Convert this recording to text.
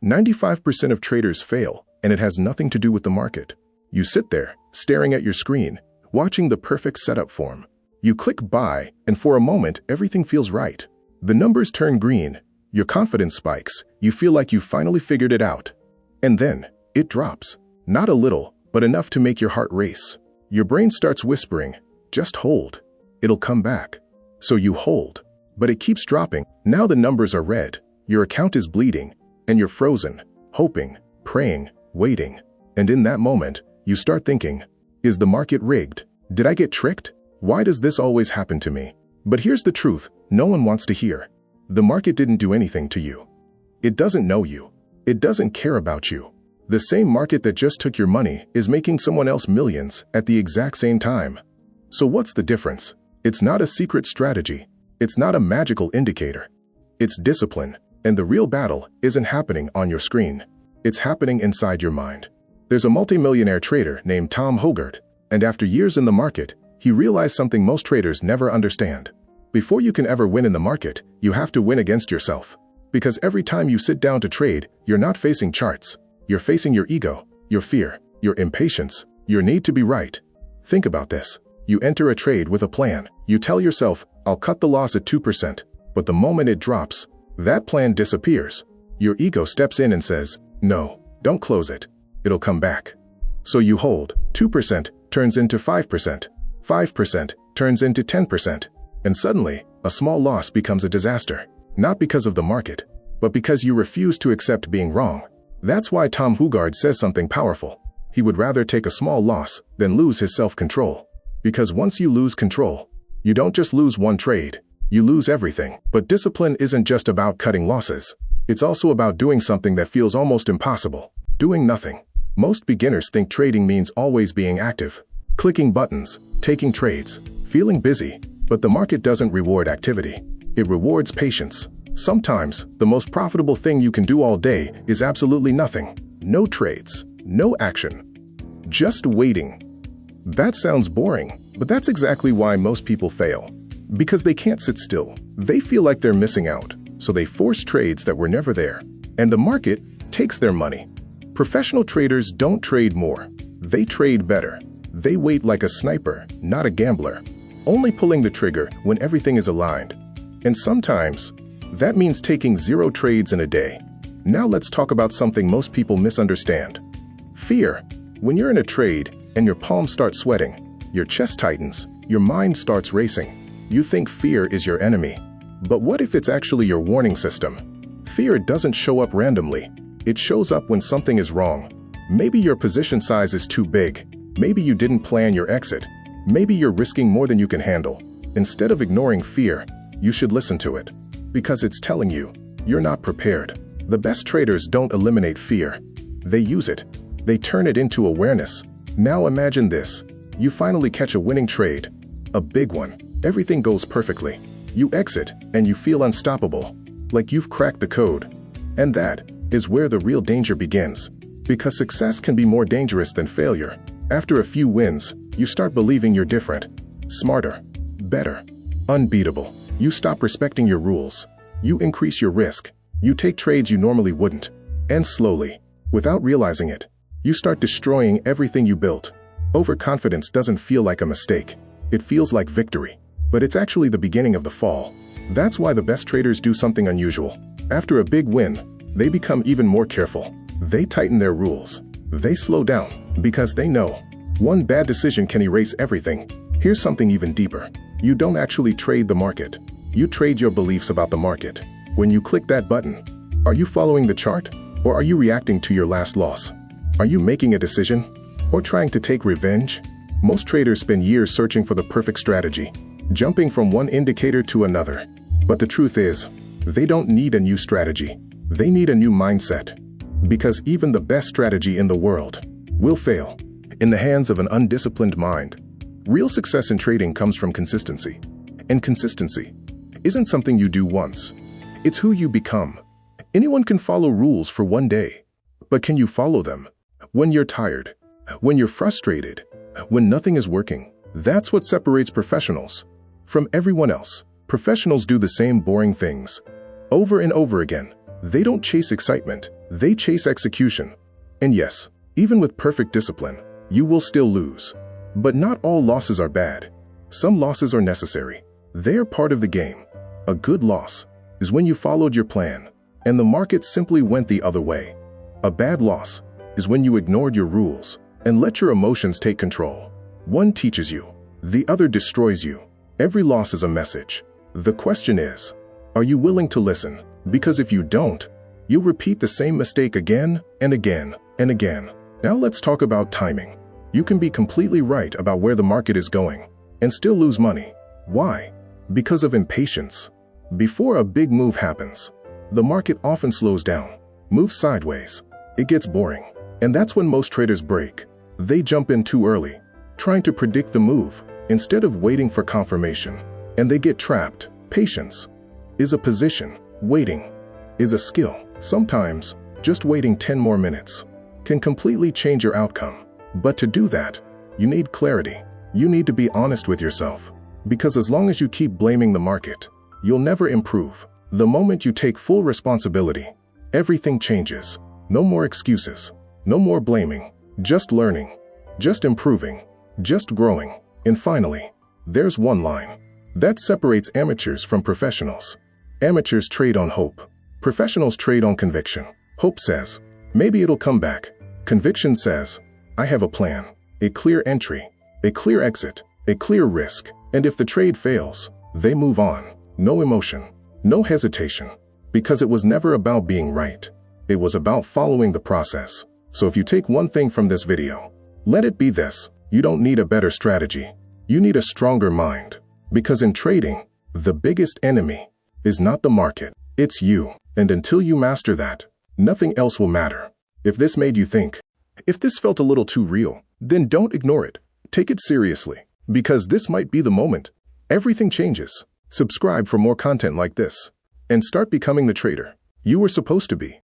95% of traders fail, and it has nothing to do with the market. You sit there, staring at your screen, watching the perfect setup form. You click buy, and for a moment, everything feels right. The numbers turn green, your confidence spikes, you feel like you've finally figured it out. And then, it drops. Not a little, but enough to make your heart race. Your brain starts whispering, just hold. It'll come back. So you hold. But it keeps dropping. Now the numbers are red, your account is bleeding, and you're frozen, hoping, praying, waiting. And in that moment, you start thinking, is the market rigged? Did I get tricked? Why does this always happen to me? But here's the truth no one wants to hear. The market didn't do anything to you. It doesn't know you. It doesn't care about you. The same market that just took your money is making someone else millions at the exact same time. So what's the difference? It's not a secret strategy. It's not a magical indicator. It's discipline. And the real battle isn't happening on your screen. It's happening inside your mind. There's a multimillionaire trader named Tom Hogarth, and after years in the market, he realized something most traders never understand. Before you can ever win in the market, you have to win against yourself. Because every time you sit down to trade, you're not facing charts. You're facing your ego, your fear, your impatience, your need to be right. Think about this. You enter a trade with a plan. You tell yourself, I'll cut the loss at 2%. But the moment it drops, that plan disappears. Your ego steps in and says, no, don't close it. It'll come back. So you hold. 2% turns into 5%. 5% turns into 10%. And suddenly, a small loss becomes a disaster. Not because of the market, but because you refuse to accept being wrong. That's why Tom Hogarth says something powerful. He would rather take a small loss than lose his self-control. Because once you lose control, you don't just lose one trade, you lose everything. But discipline isn't just about cutting losses. It's also about doing something that feels almost impossible. Doing nothing. Most beginners think trading means always being active. Clicking buttons, taking trades, feeling busy. But the market doesn't reward activity. It rewards patience. Sometimes, the most profitable thing you can do all day is absolutely nothing. No trades, no action. Just waiting. That sounds boring, but that's exactly why most people fail. Because they can't sit still. They feel like they're missing out, so they force trades that were never there. And the market takes their money. Professional traders don't trade more. They trade better. They wait like a sniper, not a gambler. Only pulling the trigger when everything is aligned. And sometimes, that means taking 0 trades in a day. Now let's talk about something most people misunderstand. Fear. When you're in a trade and your palms start sweating, your chest tightens, your mind starts racing, you think fear is your enemy. But what if it's actually your warning system? Fear doesn't show up randomly. It shows up when something is wrong. Maybe your position size is too big. Maybe you didn't plan your exit. Maybe you're risking more than you can handle. Instead of ignoring fear, you should listen to it. Because it's telling you, you're not prepared. The best traders don't eliminate fear. They use it. They turn it into awareness. Now imagine this. You finally catch a winning trade. A big one. Everything goes perfectly. You exit, and you feel unstoppable. Like you've cracked the code. And that is where the real danger begins. Because success can be more dangerous than failure. After a few wins, you start believing you're different, smarter, better, unbeatable. You stop respecting your rules. You increase your risk. You take trades you normally wouldn't. And slowly, without realizing it, you start destroying everything you built. Overconfidence doesn't feel like a mistake. It feels like victory. But it's actually the beginning of the fall. That's why the best traders do something unusual. After a big win, they become even more careful. They tighten their rules. They slow down. Because they know, one bad decision can erase everything. Here's something even deeper. You don't actually trade the market. You trade your beliefs about the market. When you click that button, are you following the chart? Or are you reacting to your last loss? Are you making a decision? Or trying to take revenge? Most traders spend years searching for the perfect strategy, jumping from one indicator to another. But the truth is, they don't need a new strategy. They need a new mindset. Because even the best strategy in the world will fail in the hands of an undisciplined mind. Real success in trading comes from consistency. And consistency isn't something you do once. It's who you become. Anyone can follow rules for one day. But can you follow them when you're tired, when you're frustrated, when nothing is working? That's what separates professionals from everyone else. Professionals do the same boring things over and over again. They don't chase excitement. They chase execution. And yes, even with perfect discipline, you will still lose. But not all losses are bad. Some losses are necessary. They are part of the game. A good loss is when you followed your plan and the market simply went the other way. A bad loss is when you ignored your rules and let your emotions take control. One teaches you, the other destroys you. Every loss is a message. The question is, are you willing to listen? Because if you don't, you'll repeat the same mistake again and again and again. Now let's talk about timing. You can be completely right about where the market is going and still lose money. Why? Because of impatience. Before a big move happens, the market often slows down, moves sideways. It gets boring. And that's when most traders break. They jump in too early, trying to predict the move instead of waiting for confirmation. And they get trapped. Patience is a position. Waiting is a skill. Sometimes, just waiting 10 more minutes can completely change your outcome. But to do that, you need clarity. You need to be honest with yourself. Because as long as you keep blaming the market, you'll never improve. The moment you take full responsibility, everything changes. No more excuses. No more blaming. Just learning. Just improving. Just growing. And finally, there's one line that separates amateurs from professionals. Amateurs trade on hope. Professionals trade on conviction. Hope says, maybe it'll come back. Conviction says, I have a plan, a clear entry, a clear exit, a clear risk. And if the trade fails, they move on. No emotion, no hesitation, because it was never about being right. It was about following the process. So if you take one thing from this video, let it be this. You don't need a better strategy. You need a stronger mind. Because in trading, the biggest enemy is not the market, it's you. And until you master that, nothing else will matter. If this made you think, if this felt a little too real, then don't ignore it. Take it seriously. Because this might be the moment everything changes. Subscribe for more content like this and start becoming the trader you were supposed to be.